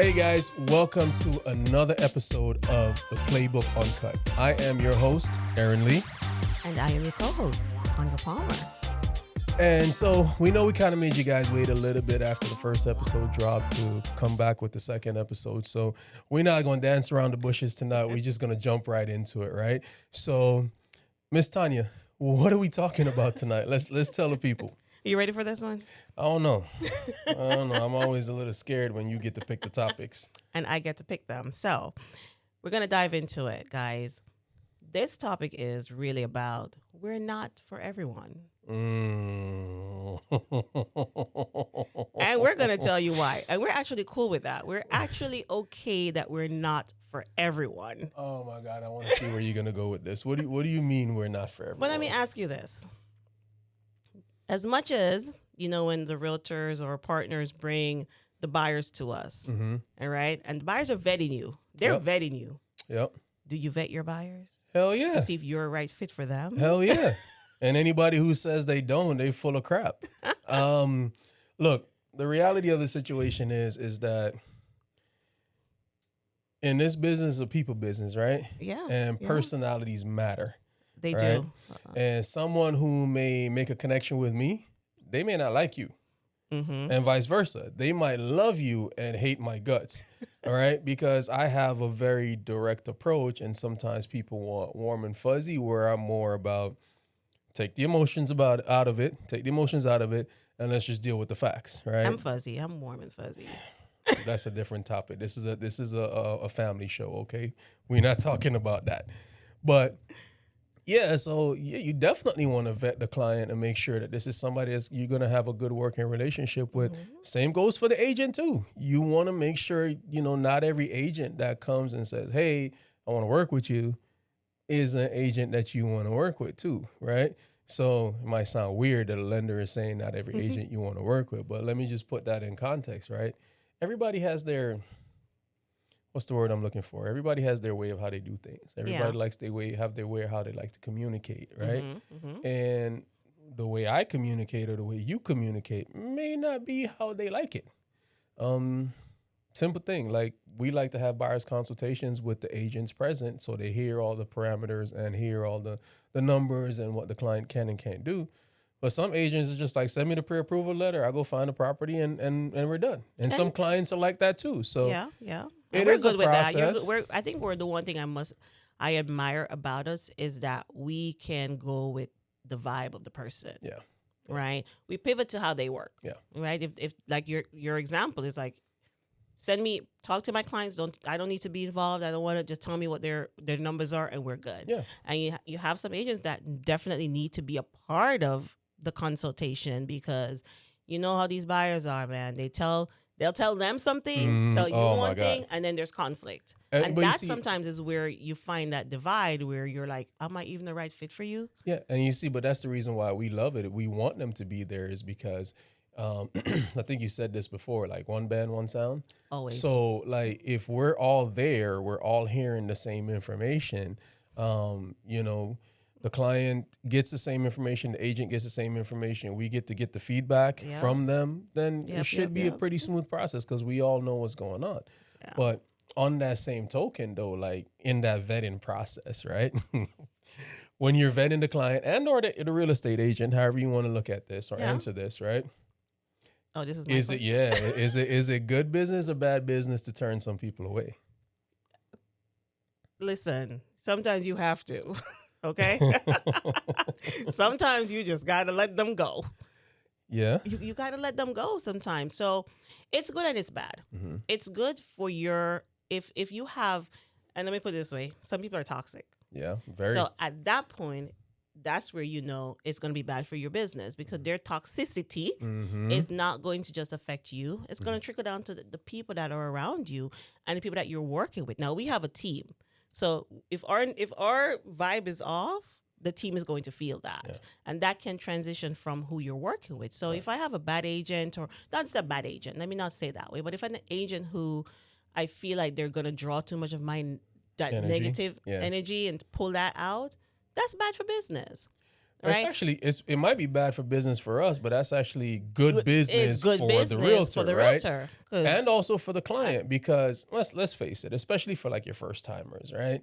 Hey guys, welcome to another episode of the PlayBook Uncut. I am your host, Earon Lee. And I am your co-host, Tanya Palmer. And so we know we kind of made you guys wait a little bit after the first episode dropped to come back with the second episode. So we're not going to dance around the bushes tonight. We're just going to jump right into it, right? So, Miss Tanya, what are we talking about tonight? Let's tell the people. You ready for this one? I don't know. I'm always a little scared when you get to pick the topics. And I get to pick them. So we're going to dive into it, guys. This topic is really about we're not for everyone. And we're going to tell you why. And we're actually cool with that. We're actually okay that we're not for everyone. Oh, my God. I want to see where you're going to go with this. What do you mean we're not for everyone? But let me ask you this. As much as, when the realtors or partners bring the buyers to us, all right? And the buyers are vetting you. They're vetting you. Yep. Do you vet your buyers? Hell yeah. To see if you're a right fit for them? Hell yeah. And anybody who says they don't, they full of crap. Look, the reality of the situation is that in this business, a people business, right? Yeah. And personalities matter. They right? do. And someone who may make a connection with me, they may not like you. And vice versa. They might love you and hate my guts. All right? Because I have a very direct approach, and sometimes people want warm and fuzzy, where I'm more about take the emotions out of it, and let's just deal with the facts, right? I'm fuzzy. I'm warm and fuzzy. That's a different topic. This is a family show, okay? We're not talking about that. But yeah, so you definitely want to vet the client and make sure that this is somebody that you're going to have a good working relationship with. Same goes for the agent too. You want to make sure, not every agent that comes and says, hey, I want to work with you is an agent that you want to work with too, right? So it might sound weird that a lender is saying not every agent you want to work with, but let me just put that in context, right? Everybody has their... What's the word I'm looking for? Everybody has their way of how they do things. Everybody likes their way of how they like to communicate, right? And the way I communicate or the way you communicate may not be how they like it. Simple thing, like we like to have buyers consultations with the agents present so they hear all the parameters and hear all the numbers and what the client can and can't do. But some agents are just like, send me the pre-approval letter. I go find a property and we're done. And some clients are like that too. So yeah. It we're is good a with process. that. I think we're the one thing I admire about us is that we can go with the vibe of the person. Yeah. Right. We pivot to how they work. Yeah. Right. If like your example is like, talk to my clients. I don't need to be involved. I don't want to just tell me what their numbers are and we're good. Yeah. And you have some agents that definitely need to be a part of the consultation because you know how these buyers are, man. They'll tell them something, tell you one thing, and then there's conflict. And that sometimes is where you find that divide where you're like, am I even the right fit for you? Yeah, and you see, but that's the reason why we love it. We want them to be there is because I think you said this before, like one band, one sound. Always. So like if we're all there, we're all hearing the same information, the client gets the same information, the agent gets the same information, we get the feedback from them, then it should be a pretty smooth process because we all know what's going on. Yeah. But on that same token, though, like in that vetting process, right? When you're vetting the client and or the real estate agent, however you want to look at this or answer this, right? Oh, this is my is it good business or bad business to turn some people away? Listen, sometimes you have to. Okay. Sometimes you just got to let them go. Yeah. You got to let them go sometimes. So it's good and it's bad. It's good for if you have, and let me put it this way, some people are toxic. Yeah, very. So at that point, that's where it's going to be bad for your business because their toxicity is not going to just affect you. It's going to trickle down to the people that are around you and the people that you're working with. Now, we have a team. So if our vibe is off, the team is going to feel that. And that can transition from who you're working with. So if I have a bad agent, or not just a bad agent, let me not say that way, but if an agent who I feel like they're going to draw too much of negative energy and pull that out, that's bad for business. It's right? actually it might be bad for business for us, but that's actually good It's business good for business the realtor, for the right? realtor. 'Cause And also for the client, because let's face it, especially for like your first timers, right?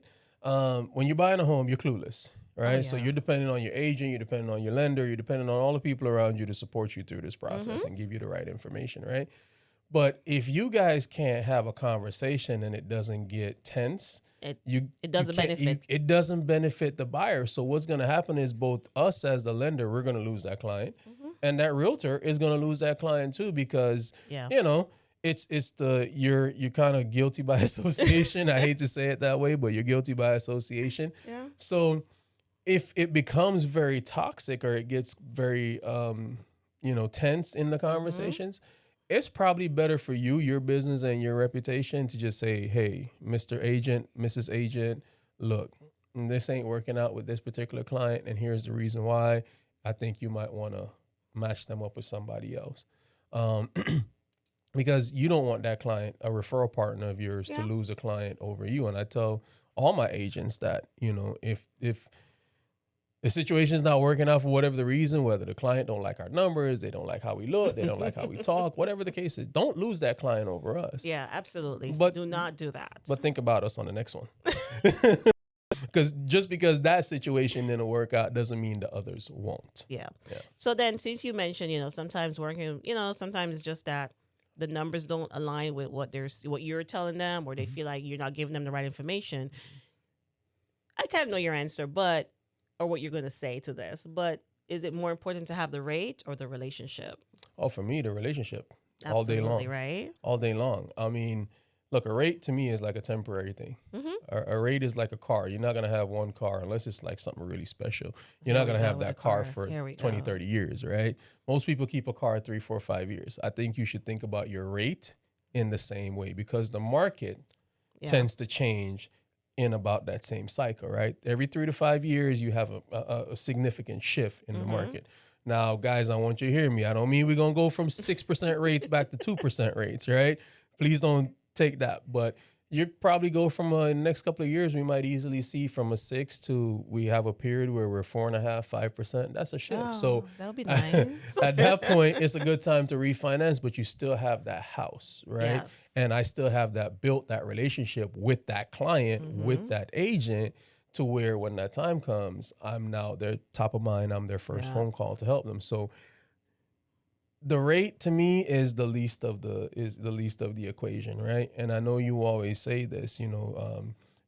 When you're buying a home, you're clueless, right? So yeah. you're depending on your agent, you're depending on your lender, you're depending on all the people around you to support you through this process and give you the right information, right? But if you guys can't have a conversation and it doesn't get tense, It you it doesn't you can't- you- benefit. it doesn't benefit the buyer. So what's going to happen is both us as the lender, we're going to lose that client, and that realtor is going to lose that client too, because Yeah. you know it's you're kind of guilty by association. I hate to say it that way, but you're guilty by association. Yeah. So if it becomes very toxic or it gets very tense in the conversations, it's probably better for you, your business, and your reputation to just say, hey, Mr. Agent, Mrs. Agent, look, this ain't working out with this particular client, and here's the reason why. I think you might want to match them up with somebody else. Because you don't want that client, a referral partner of yours, to Yeah. lose a client over you. And I tell all my agents that, if the situation is not working out for whatever the reason, whether the client don't like our numbers, they don't like how we look, they don't like how we talk, whatever the case is, don't lose that client over us. Yeah, absolutely. But- do not do that. But think about us on the next one. Because just because that situation didn't work out doesn't mean the others won't. Yeah. Yeah. So then, since you mentioned, sometimes working, sometimes it's just that the numbers don't align with what you're telling them, or they feel like you're not giving them the right information. I kind of know your answer, or what you're going to say to this, but is it more important to have the rate or the relationship? Oh, for me, the relationship all day long. Absolutely, right? All day long. I mean, look, a rate to me is like a temporary thing. A rate is like a car. You're not going to have one car unless it's like something really special. You're not going to have that car for 20, 30 years, right? Most people keep a car 3, 4, 5 years. I think you should think about your rate in the same way, because the market tends to change in about that same cycle, right? Every 3 to 5 years, you have a significant shift in the market. Now, guys, I want you to hear me. I don't mean we're going to go from 6% rates back to 2% rates, right? Please don't take that. But you probably go from in the next couple of years, we might easily see from a 6 to we have a period where we're 4.5%, 5%. That's a shift. Oh, So that would be nice. at that point, it's a good time to refinance, but you still have that house, right? Yes. And I still have built that relationship with that client, with that agent, to where when that time comes, I'm now their top of mind. I'm their first phone call to help them. So the rate to me is the least of the equation, right? And I know you always say this,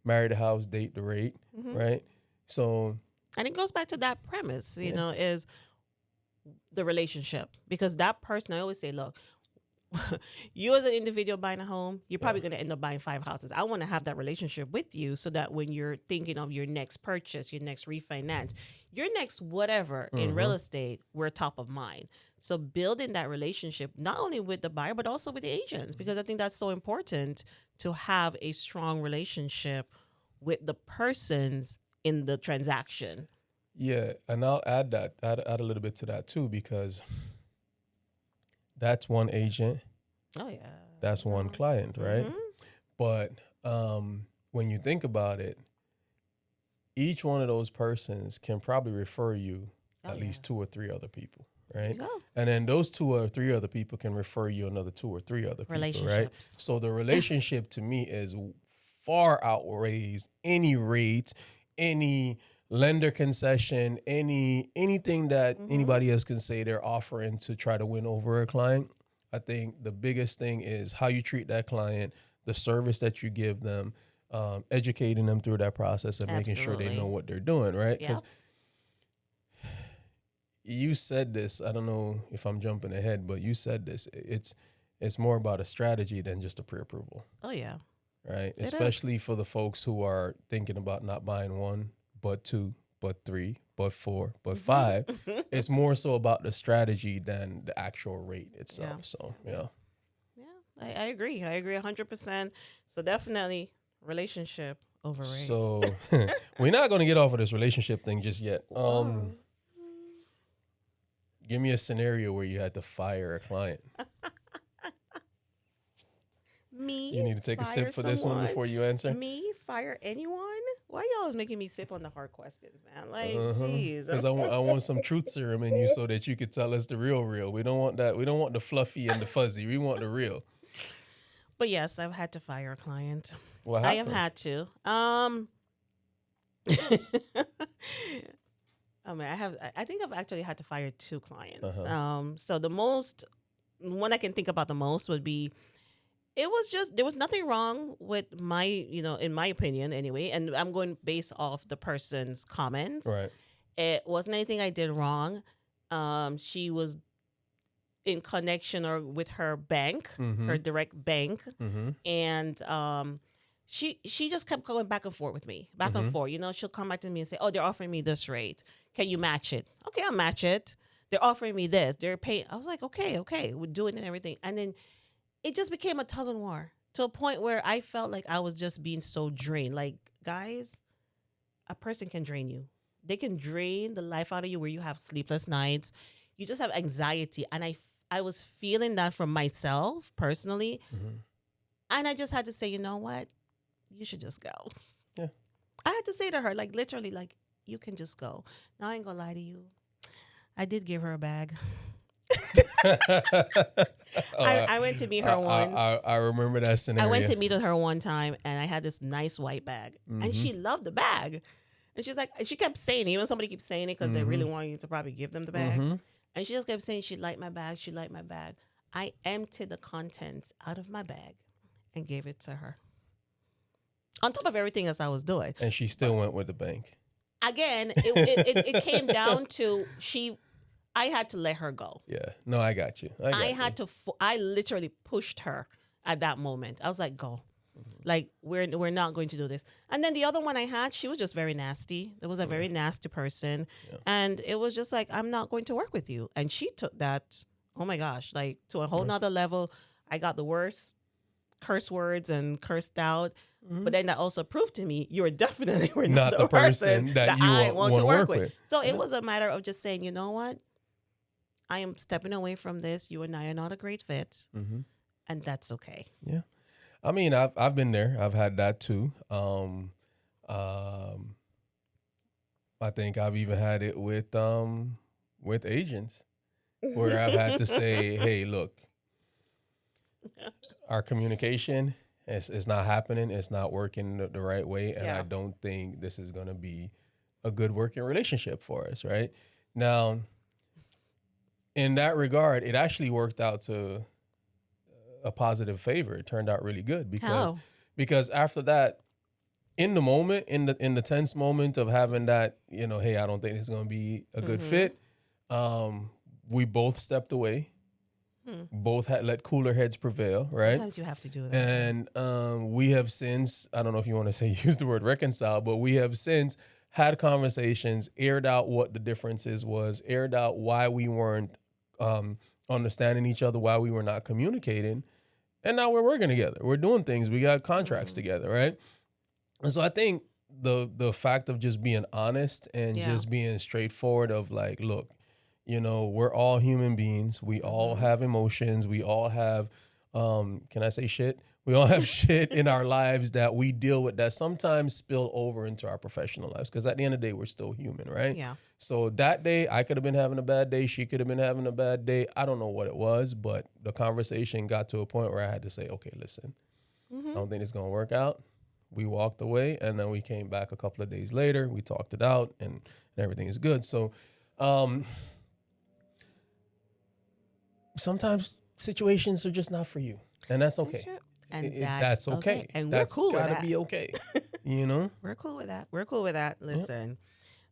marry the house, date the rate, right? So, And it goes back to that premise, is the relationship. Because that person, I always say, look, you as an individual buying a home, you're probably going to end up buying 5 houses. I want to have that relationship with you so that when you're thinking of your next purchase, your next refinance, your next whatever in real estate, we're top of mind. So building that relationship, not only with the buyer, but also with the agents, because I think that's so important to have a strong relationship with the persons in the transaction. yeah, and I'll add a little bit to that too, because that's one agent, Oh, yeah. that's one client, right? But when you think about it, each one of those persons can probably refer you at least 2 or 3 other people, right? Go. And then those 2 or 3 other people can refer you another 2 or 3 other people, right? Relationships. So the relationship to me is far outweighs any rate, any lender concession, anything that anybody else can say they're offering to try to win over a client. I think the biggest thing is how you treat that client, the service that you give them, educating them through that process and making sure they know what they're doing, right? Because you said this, I don't know if I'm jumping ahead, but you said this, it's more about a strategy than just a pre-approval. Oh, yeah. Right? Especially for the folks who are thinking about not buying 1, but 2, but 3, but 4, but 5. It's more so about the strategy than the actual rate itself. Yeah. So, yeah. Yeah, I agree. I agree 100%. So definitely relationship over rate. So we're not going to get off of this relationship thing just yet. Give me a scenario where you had to fire a client. Me? You need to take a fire sip for this one someone? before you answer. Me? Fire anyone? Why y'all making me sip on the hard questions, man? Like, jeez. Because I want some truth serum in you so that you could tell us the real. We don't want that. We don't want the fluffy and the fuzzy. We want the real. But yes, I've had to fire a client. What I have happened? had to. I mean, I think I've actually had to fire 2 clients. So the most one I can think about the most would be, it was just, there was nothing wrong with my, in my opinion anyway, and I'm going based off the person's comments. Right. It wasn't anything I did wrong. She was in connection or with her bank, her direct bank, and she just kept going back and forth with me, back and forth. She'll come back to me and say, "Oh, they're offering me this rate. Can you match it?" Okay, I'll match it. They're offering me this. They're paying. I was like, okay, we're doing it and everything. And then it just became a tug and war to a point where I felt like I was just being so drained. Like, guys, a person can drain you. They can drain the life out of you where you have sleepless nights. You just have anxiety. And I was feeling that from myself personally. And I just had to say, you know what? You should just go. Yeah. I had to say to her, like, literally, like, you can just go. Now, I ain't gonna lie to you. I did give her a bag. I went to meet her once. I remember that scenario. I went to meet her one time, and I had this nice white bag, and she loved the bag. And she's like, she kept saying it. Even somebody keeps saying it because they really want you to probably give them the bag. And she just kept saying she liked my bag. She liked my bag. I emptied the contents out of my bag and gave it to her. On top of everything else I was doing. And she still went with the bank. Again, it came down to I had to let her go. Yeah. No, I got you. I literally pushed her at that moment. I was like, go. Like, we're not going to do this. And then the other one I had, she was just very nasty. It was a very nasty person. Yeah. And it was just like, I'm not going to work with you. And she took that, oh my gosh, like to a whole nother level. I got the worst curse words and cursed out. But then that also proved to me you're definitely not the person that I want to work with. So it was a matter of just saying, you know what? I am stepping away from this. You and I are not a great fit. And that's okay. Yeah. I mean, I've been there. I've had that too. I think I've even had it with agents where I've had to say, hey, look, our communication is not happening. It's not working the right way. And I don't think this is going to be a good working relationship for us. Right now, in that regard, it actually worked out to a positive favor. It turned out really good because after that, in the moment, in the tense moment of having that, hey, I don't think this is going to be a good fit. We both stepped away. Both had let cooler heads prevail, right? Sometimes you have to do that. And we have since, I don't know if you want to say use the word reconcile, but we have since had conversations, aired out what the differences was, aired out why we weren't understanding each other, why we were not communicating. And now we're working together. We're doing things. We got contracts together, right? And so I think the fact of just being honest and just being straightforward of like, look, we're all human beings. We all have emotions. We all have, can I say shit? We all have shit in our lives that we deal with that sometimes spill over into our professional lives. Because at the end of the day, we're still human, right? Yeah. So that day, I could have been having a bad day. She could have been having a bad day. I don't know what it was, but the conversation got to a point where I had to say, okay, listen, I don't think it's going to work out. We walked away, and then we came back a couple of days later. We talked it out, and everything is good. So sometimes situations are just not for you, and that's okay. And that's okay. And we're cool with that. That's gotta be okay. We're cool with that. We're cool with that. Listen,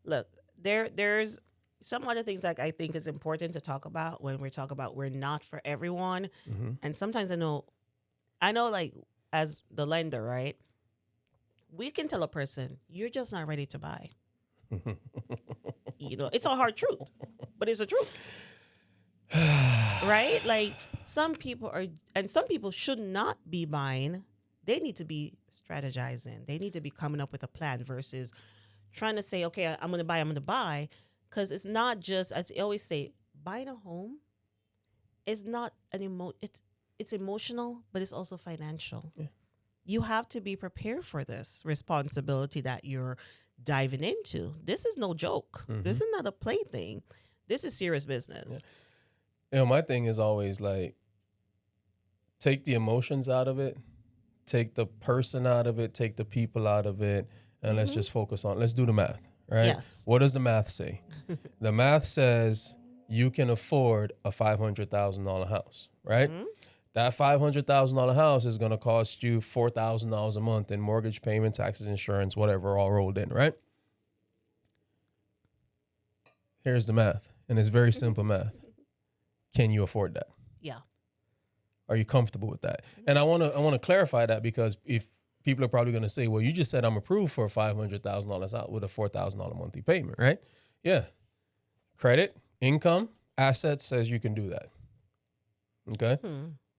look, there's some other things that I think is important to talk about when we talk about we're not for everyone. And sometimes I know like as the lender, right? We can tell a person, you're just not ready to buy. It's a hard truth, but it's a truth. Right? Like some people should not be buying. They need to be strategizing. They need to be coming up with a plan versus trying to say, okay, I'm going to buy. Because it's not just, as I always say, buying a home is not it's emotional, but it's also financial. Yeah. you have to be prepared for this responsibility that you're diving into. This is no joke. This is not a plaything. This is serious business. My thing is always like, take the emotions out of it, take the person out of it, take the people out of it, and let's just focus on, let's do the math, right? Yes. What does the math say? The math says you can afford a $500,000 house, right? That $500,000 house is going to cost you $4,000 a month in mortgage payment, taxes, insurance, whatever, all rolled in, right? Here's the math, and it's very simple math. Can you afford that? Yeah. Are you comfortable with that? And I want to clarify that, because if people are probably going to say, well, you just said I'm approved for $500,000 out with a $4,000 monthly payment, right? Yeah. Credit, income, assets says you can do that. Okay.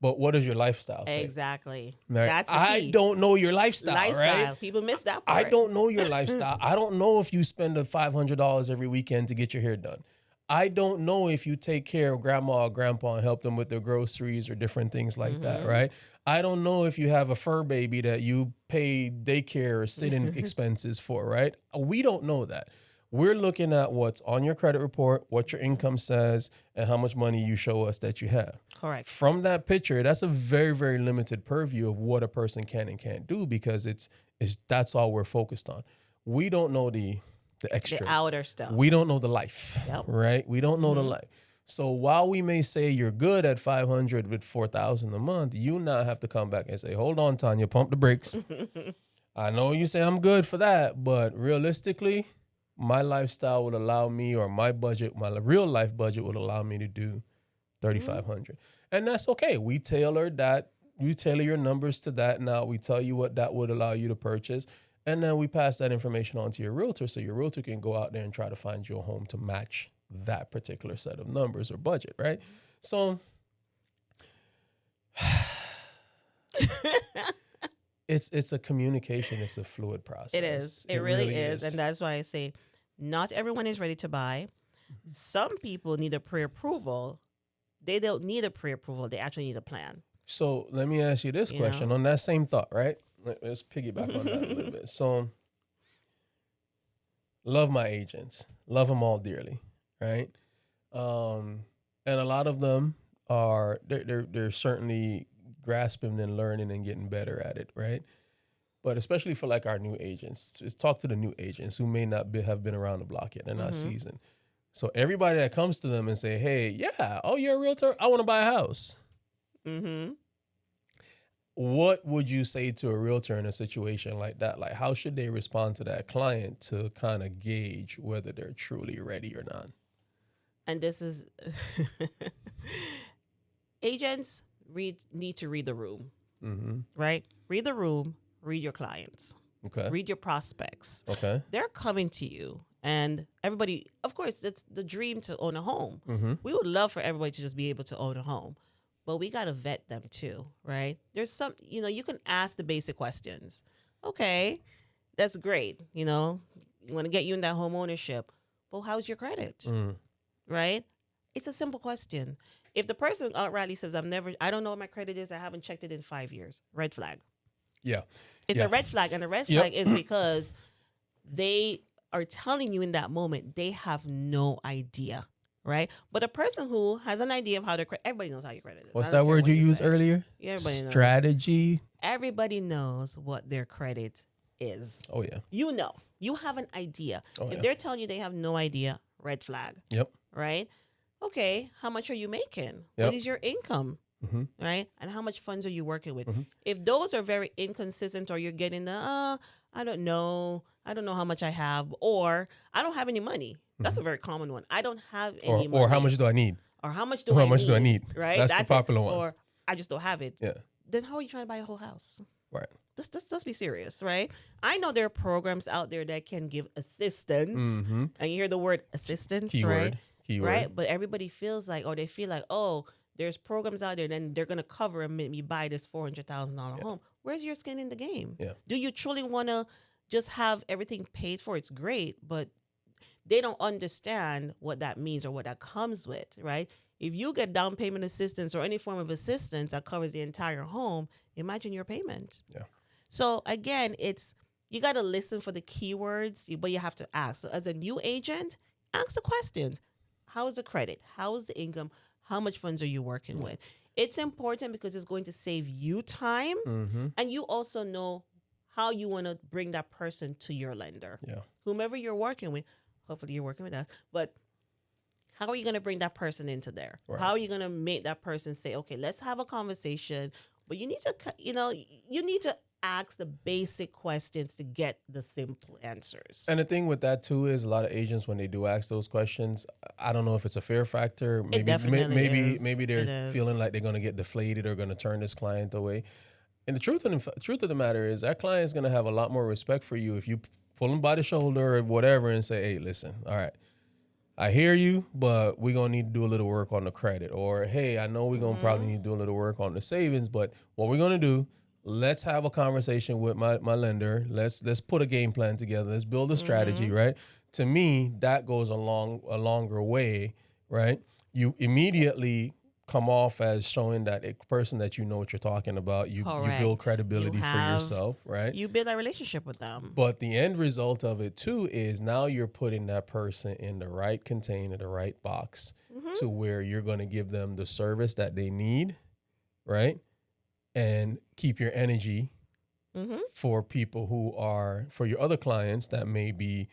But what does your lifestyle say? Exactly. Right? That's the key. I don't know your lifestyle, right? People miss that part. I don't know your lifestyle. I don't know if you spend the $500 every weekend to get your hair done. I don't know if you take care of grandma or grandpa and help them with their groceries or different things like that, right? I don't know if you have a fur baby that you pay daycare or sit-in expenses for, right? We don't know that. We're looking at what's on your credit report, what your income says, and how much money you show us that you have. Correct. From that picture, that's a very, very limited purview of what a person can and can't do, because it's that's all we're focused on. We don't know the extras. The outer stuff. We don't know the life, right? We don't know the life. So while we may say you're good at 500 with 4,000 a month, you now have to come back and say, hold on, Tanya, pump the brakes. I know you say I'm good for that, but realistically, my lifestyle would allow me, or my budget, my real life budget would allow me to do 3,500. And that's okay. We tailor that. You tailor your numbers to that. Now we tell you what that would allow you to purchase. And then we pass that information on to your realtor, so your realtor can go out there and try to find you a home to match that particular set of numbers or budget, right? So it's a communication. It's a fluid process. It is. It really is. And that's why I say not everyone is ready to buy. Some people need a pre-approval. They don't need a pre-approval. They actually need a plan. So let me ask you this question on that same thought, right? Let's piggyback on that a little bit. So, love my agents, love them all dearly, right? And a lot of them are they're certainly grasping and learning and getting better at it, right? But especially for like our new agents, just talk to the new agents who may not have been around the block yet; they're not seasoned. So everybody that comes to them and say, "Hey, yeah, oh, you're a realtor, I want to buy a house." What would you say to a realtor in a situation like that? Like, how should they respond to that client to kind of gauge whether they're truly ready or not? And this is agents need to read the room, right? Read the room, read your clients, read your prospects. They're coming to you, and everybody, of course, it's the dream to own a home. We would love for everybody to just be able to own a home. But we got to vet them too, right? There's some, you can ask the basic questions. Okay, that's great. You want to get you in that home ownership. But how's your credit? Right? It's a simple question. If the person outrightly says, I don't know what my credit is, I haven't checked it in 5 years, red flag. Yeah. It's a red flag. And the red flag is because they are telling you in that moment, they have no idea. Right? But a person who has an idea of how their credit, everybody knows how your credit is. What's that word you used earlier? Yeah, everybody knows. Strategy. Everybody knows what their credit is. Oh, yeah. You have an idea. If they're telling you they have no idea, red flag. Yep. Right? Okay, how much are you making? What is your income? Right? And how much funds are you working with? If those are very inconsistent, or you're getting I don't know how much I have, or I don't have any money. That's a very common one. I don't have any money. Or how much do I need? Or how much do I need? Right? That's the popular one. Or I just don't have it. Yeah. Then how are you trying to buy a whole house? Right. Let's be serious, right? I know there are programs out there that can give assistance. And you hear the word assistance, Keyword. Right? But everybody feels like, or they feel like, oh, there's programs out there, then they're going to cover and make me buy this $400,000 home. Where's your skin in the game? Yeah. Do you truly want to just have everything paid for? It's great, but they don't understand what that means or what that comes with, right? If you get down payment assistance or any form of assistance that covers the entire home, imagine your payment. Yeah. So again, you got to listen for the keywords, but you have to ask. So as a new agent, ask the questions. How is the credit? How is the income? How much funds are you working with? It's important because it's going to save you time, and you also know how you want to bring that person to your lender. Yeah. Whomever you're working with, hopefully you're working with us, but how are you going to bring that person into there? Right. How are you going to make that person say, okay, let's have a conversation? But you need to, you need to ask the basic questions to get the simple answers. And the thing with that too is a lot of agents, when they do ask those questions, I don't know if it's a fear factor. Maybe definitely is. maybe It they're is. feeling like they're going to get deflated or going to turn this client away. And the truth of the matter is that client is going to have a lot more respect for you if you pull them by the shoulder or whatever and say, hey, listen, all right, I hear you, but we're going to need to do a little work on the credit. Or, hey, I know we're going to probably need to do a little work on the savings, but what we're going to do, let's have a conversation with my lender. Let's put a game plan together. Let's build a strategy, right? To me, that goes a longer way, right? You immediately come off as showing that a person that you know what you're talking about. You build credibility for yourself, right? You build a relationship with them. But the end result of it too is now you're putting that person in the right container, the right box, to where you're going to give them the service that they need, right? And keep your energy for people for your other clients that may be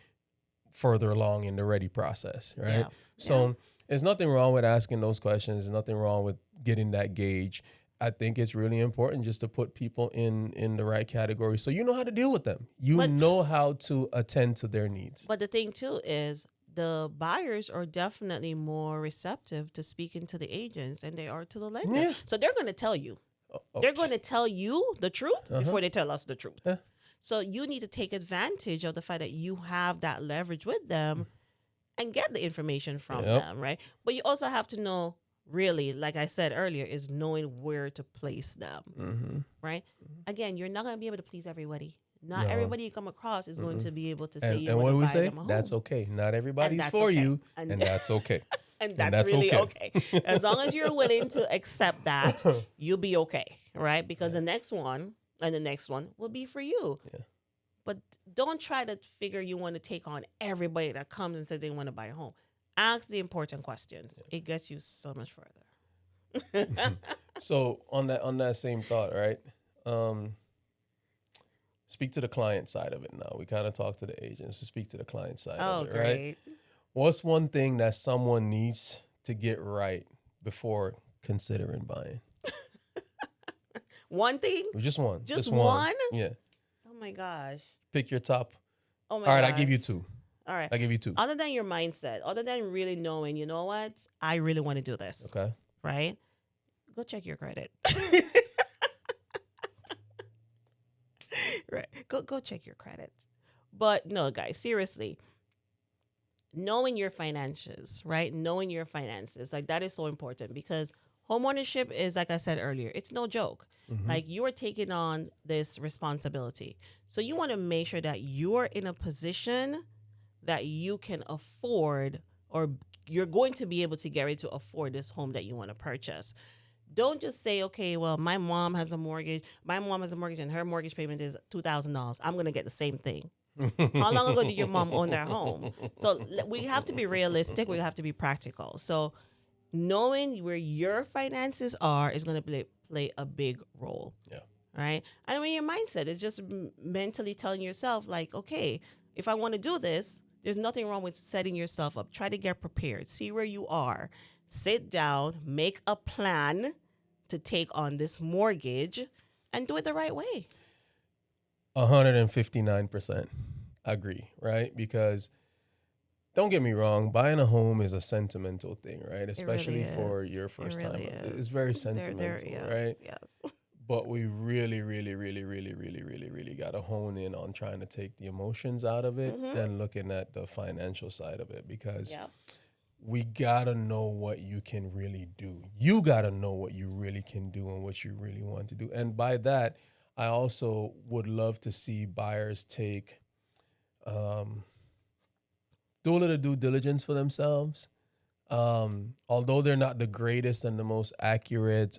further along in the ready process, right? Yeah. So there's nothing wrong with asking those questions. There's nothing wrong with getting that gauge. I think it's really important just to put people in the right category so you know how to deal with them. You know how to attend to their needs. But the thing too is the buyers are definitely more receptive to speaking to the agents than they are to the lender. Yeah. So they're going to tell you. They're going to tell you the truth before they tell us the truth. Yeah. So you need to take advantage of the fact that you have that leverage with them and get the information from them, right? But you also have to know, really, like I said earlier, is knowing where to place them, right? Again, you're not going to be able to please everybody. Not everybody you come across is going to be able to say you want to buy them a home. That's okay. Not everybody's for you, and that's okay. And that's really okay. As long as you're willing to accept that, you'll be okay, right? Because the next one and the next one will be for you. Yeah. But don't try to figure you want to take on everybody that comes and says they want to buy a home. Ask the important questions. It gets you so much further. So on that same thought, right? Speak to the client side of it now. We kind of talked to the agents. So speak to the client side of it, great. right? What's one thing that someone needs to get right before considering buying? One thing? Just one. Just one? Yeah. Oh my gosh. Pick your top. Oh my All right, gosh. I give you two. All right. I give you two. Other than your mindset, other than really knowing, you know what? I really want to do this. Okay. Right? Go check your credit. Right. Go check your credit. But no, guys, seriously. Knowing your finances, right? Knowing your finances, like that is so important because homeownership is, like I said earlier, it's no joke. Like you are taking on this responsibility. So you want to make sure that you're in a position that you can afford, or you're going to be able to get ready to afford this home that you want to purchase. Don't just say, okay, well, my mom has a mortgage. My mom has a mortgage and her mortgage payment is $2,000. I'm going to get the same thing. How long ago did your mom own their home? So we have to be realistic. We have to be practical. So knowing where your finances are is going to play a big role. Yeah. Right? And when your mindset is just mentally telling yourself, like, okay, if I want to do this, there's nothing wrong with setting yourself up. Try to get prepared. See where you are. Sit down. Make a plan to take on this mortgage and do it the right way. 159% agree, right? Because don't get me wrong, buying a home is a sentimental thing, right? Especially for your first time. It's very sentimental, right? Yes. But we really, really, really, really, really, really, really got to hone in on trying to take the emotions out of it and looking at the financial side of it, because we got to know what you can really do. You got to know what you really can do and what you really want to do. And by that, I also would love to see buyers take, do a little due diligence for themselves. Although they're not the greatest and the most accurate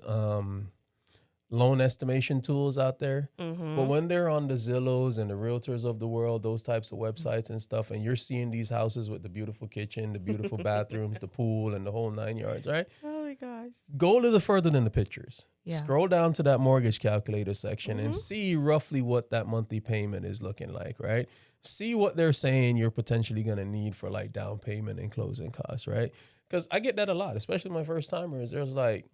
loan estimation tools out there. But when they're on the Zillows and the Realtors of the world, those types of websites and stuff, and you're seeing these houses with the beautiful kitchen, the beautiful bathrooms, the pool, and the whole 9 yards, right? Oh my gosh. Go a little further than the pictures. Yeah. Scroll down to that mortgage calculator section and see roughly what that monthly payment is looking like, right? See what they're saying you're potentially going to need for like down payment and closing costs, right? Because I get that a lot, especially my first timers. There's like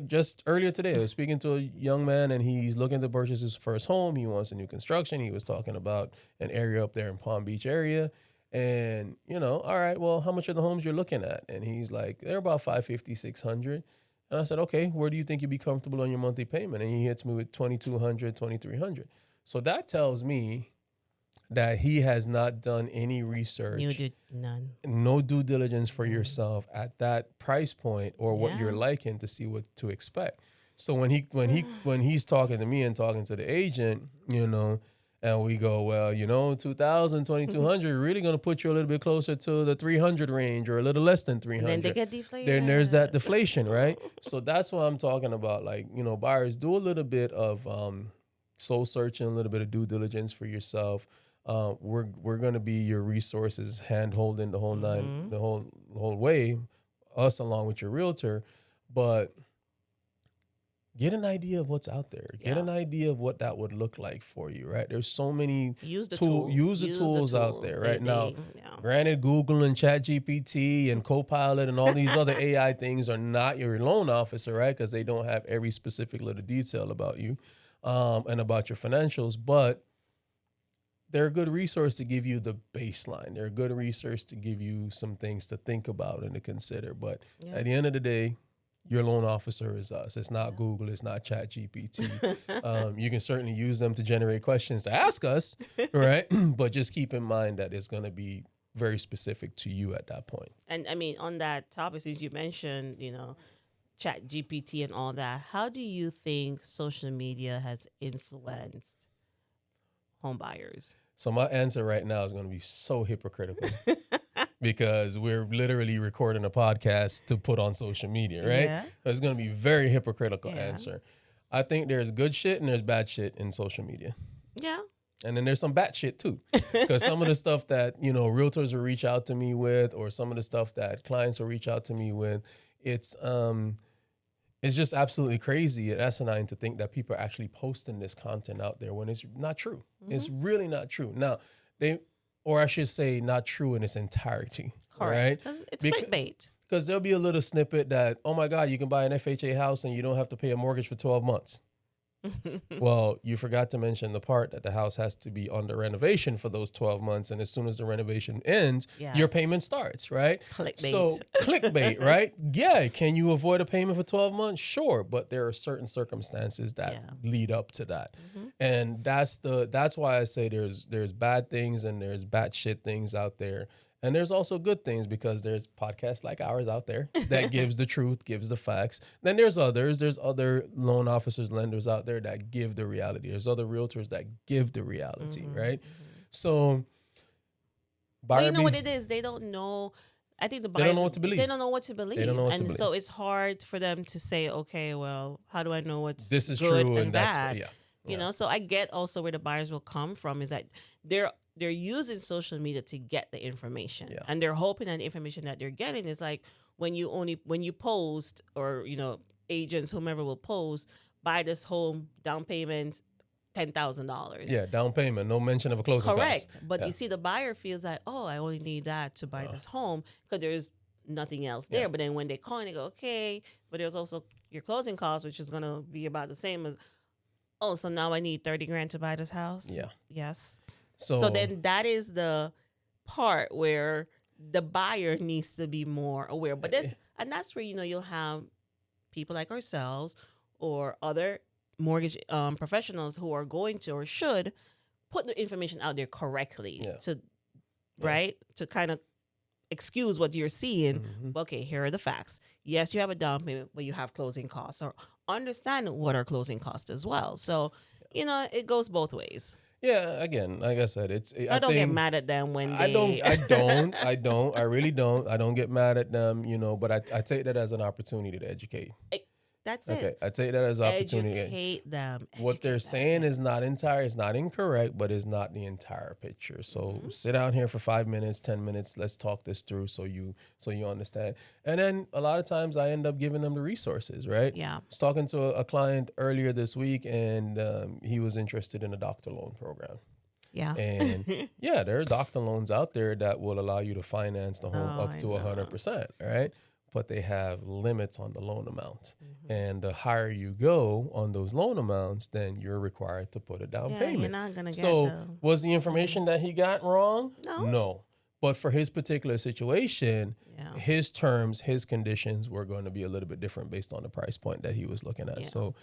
just earlier today, I was speaking to a young man and he's looking to purchase his first home. He wants a new construction. He was talking about an area up there in Palm Beach area. And, all right, well, how much are the homes you're looking at? And he's like, they're about 550, 600. And I said, okay, where do you think you'd be comfortable on your monthly payment? And he hits me with 2,200, 2,300. So that tells me that he has not done any research. You did none. No due diligence for yourself at that price point or what you're liking to see what to expect. So when he's talking to me and talking to the agent, and we go, well, 2,000, 2,200, really going to put you a little bit closer to the 300 range or a little less than 300. And then they get deflated. Then there's that deflation, right? So that's what I'm talking about. Like, buyers, do a little bit of soul searching, a little bit of due diligence for yourself. We're going to be your resources, hand holding the whole nine, the whole way, us along with your realtor. But get an idea of what's out there. Get an idea of what that would look like for you, right? There's so many use the tools out there right now. Granted, Google and ChatGPT and Copilot and all these other AI things are not your loan officer, right? Because they don't have every specific little detail about you and about your financials. But they're a good resource to give you the baseline. They're a good resource to give you some things to think about and to consider. But at the end of the day, your loan officer is us. It's not Google. It's not ChatGPT. You can certainly use them to generate questions to ask us, right? But just keep in mind that it's going to be very specific to you at that point. And I mean, on that topic, since you mentioned, ChatGPT and all that, how do you think social media has influenced home buyers? So my answer right now is going to be so hypocritical. Because we're literally recording a podcast to put on social media, right? Yeah. So it's going to be very hypocritical answer. I think there's good shit and there's bad shit in social media. Yeah. And then there's some bad shit too. Because some of the stuff that, realtors will reach out to me with, or some of the stuff that clients will reach out to me with, it's just absolutely crazy and asinine to think that people are actually posting this content out there when it's not true. It's really not true. Now, or I should say, not true in its entirety. Correct. Right? Because it's clickbait. Because there'll be a little snippet that, oh my God, you can buy an FHA house and you don't have to pay a mortgage for 12 months. Well, you forgot to mention the part that the house has to be under renovation for those 12 months. And as soon as the renovation ends, your payment starts, right? Clickbait. So clickbait, right? Yeah. Can you avoid a payment for 12 months? Sure. But there are certain circumstances that lead up to that. And that's why I say there's bad things and there's bad shit things out there. And there's also good things because there's podcasts like ours out there that gives the truth, gives the facts. Then there's others. There's other loan officers, lenders out there that give the reality. There's other realtors that give the reality, right? So, you know what it is? They don't know. I think the buyers, they don't know what to believe. They don't know what to believe. They don't know what to believe. So it's hard for them to say, okay, well, how do I know what's this is good true and that's bad? You know, so I get also where the buyers will come from is that they're using social media to get the information, and they're hoping that the information that they're getting is like when you post, or agents, whomever will post, buy this home, down payment $10,000. Yeah, down payment, no mention of a closing cost. Correct, but you see, the buyer feels like, oh, I only need that to buy this home because there's nothing else there. But then when they call and they go, okay, but there's also your closing costs, which is gonna be about the same as, oh, so now I need 30 grand to buy this house. Yeah. Yes. So then that is the part where the buyer needs to be more aware. But that's where, you'll have people like ourselves or other mortgage professionals who are going to or should put the information out there correctly to kind of excuse what you're seeing. Okay, here are the facts. Yes, you have a down payment, but you have closing costs, or understand what are closing costs as well. So, it goes both ways. Yeah, again, like I said, I don't get mad at them when I really don't. I don't get mad at them, but I take that as an opportunity to educate. That's Okay, it. I take that as opportunity. Educate them. What they're Educate them. saying is not entire, it's not incorrect, but it's not the entire picture. So sit down here for 5 minutes, 10 minutes. Let's talk this through so you understand. And then a lot of times I end up giving them the resources, right? Yeah. I was talking to a client earlier this week, and he was interested in a doctor loan program. Yeah. And yeah, there are doctor loans out there that will allow you to finance the home up to 100%, right? But they have limits on the loan amount. And the higher you go on those loan amounts, then you're required to put a down payment. You're not gonna get So was the information that he got wrong? No. But for his particular situation, his terms, his conditions were going to be a little bit different based on the price point that he was looking at. So,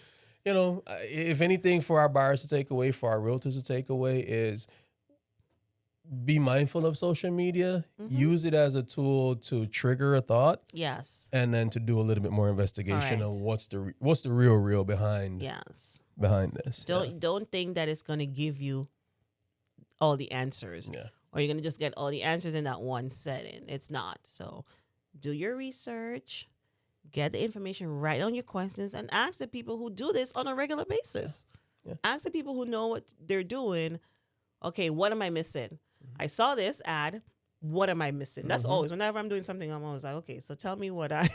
you know, if anything for our buyers to take away, for our realtors to take away is be mindful of social media, use it as a tool to trigger a thought. Yes. And then to do a little bit more investigation on what's the real behind this. Don't think that it's going to give you all the answers. Yeah. Or you're going to just get all the answers in that one setting. It's not. So do your research, get the information, write on your questions, and ask the people who do this on a regular basis. Yeah. Ask the people who know what they're doing. Okay, what am I missing? I saw this ad. What am I missing? That's always, whenever I'm doing something, I'm always like, okay, so tell me what I...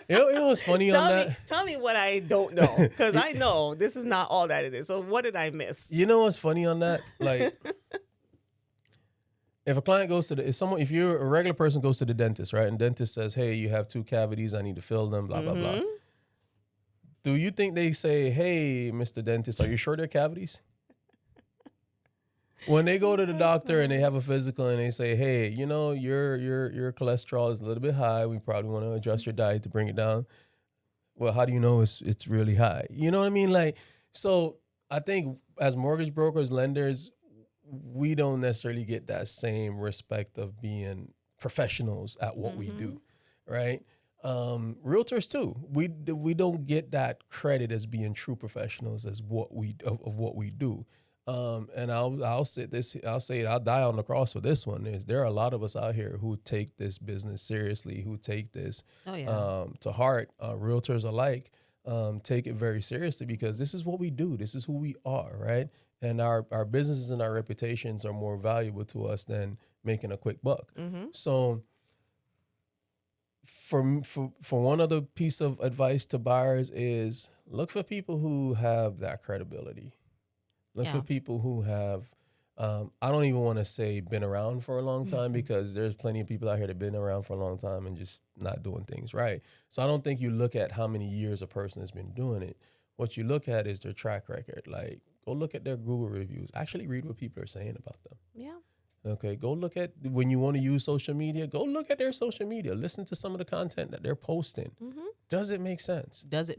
you know what's funny on that? Tell me what I don't know, because I know this is not all that it is. So what did I miss? You know what's funny on that? Like, if a client goes to if you're a regular person goes to the dentist, right? And dentist says, hey, you have 2 cavities, I need to fill them, blah, blah, blah. Do you think they say, hey, Mr. Dentist, are you sure they're cavities? When they go to the doctor and they have a physical and they say, hey, you know, your cholesterol is a little bit high. We probably want to adjust your diet to bring it down. Well, how do you know it's really high? You know what I mean? Like, so I think as mortgage brokers, lenders, we don't necessarily get that same respect of being professionals at what we do, right? Realtors too. We don't get that credit as being true professionals as what we do. And I'll say I'll die on the cross for this one. There are a lot of us out here who take this business seriously, who take this to heart. Realtors alike take it very seriously because this is what we do. This is who we are, right? And our businesses and our reputations are more valuable to us than making a quick buck. So for one other piece of advice to buyers is look for people who have that credibility. Look for people who have, I don't even want to say been around for a long time because there's plenty of people out here that have been around for a long time and just not doing things right. So I don't think you look at how many years a person has been doing it. What you look at is their track record. Like, go look at their Google reviews. Actually read what people are saying about them. Yeah. Okay, go look at, when you want to use social media, go look at their social media. Listen to some of the content that they're posting. Does it make sense? That's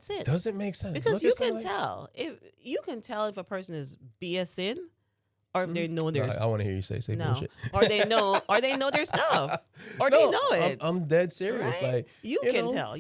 it. Does it make sense? Because you can tell. If a person is BSing or if they know their I want to hear you say bullshit. Or they know their stuff. Or they know it. I'm dead serious. Right? Like you can tell,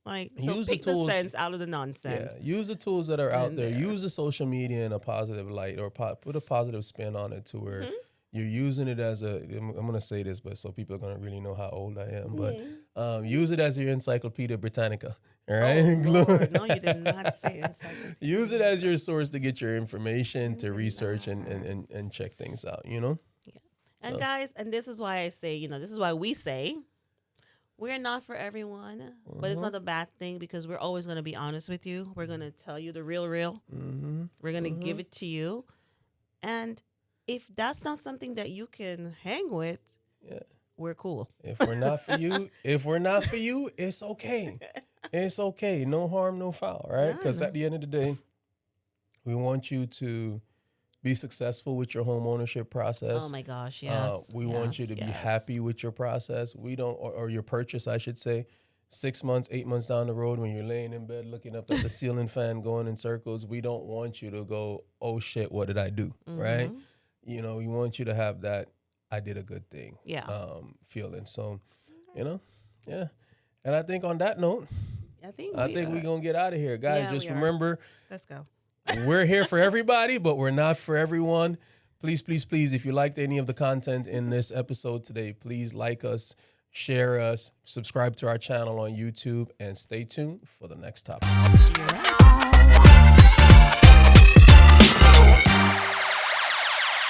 Like, so use pick the tools, the sense out of the nonsense. Yeah, use the tools that are out there. Use the social media in a positive light or put a positive spin on it to where you're using it as I'm going to say this, but so people are going to really know how old I am. But use it as your Encyclopedia Britannica. All right? Oh, Lord. No, you did not say Encyclopedia. Use it as your source to get your information, to research and check things out, Yeah. And guys, and this is why I say, this is why we say, we're not for everyone, but it's not a bad thing because we're always going to be honest with you. We're going to tell you the real. We're going to give it to you. And if that's not something that you can hang with, we're cool. If we're not for you, it's okay. It's okay. No harm, no foul, right? Because at the end of the day, we want you to be successful with your home ownership process. Oh my gosh, yes. We want you to be happy with your process. We don't, or your purchase, I should say. 6 months, 8 months down the road when you're laying in bed looking up at the ceiling fan going in circles, we don't want you to go, oh shit, what did I do, right? We want you to have that I did a good thing feeling. So, yeah. And I think on that note, I think we're going to get out of here. Guys, just remember. Let's go. We're here for everybody, but we're not for everyone. Please, please, please, if you liked any of the content in this episode today, please like us. share us, subscribe to our channel on YouTube, and stay tuned for the next topic. Yeah.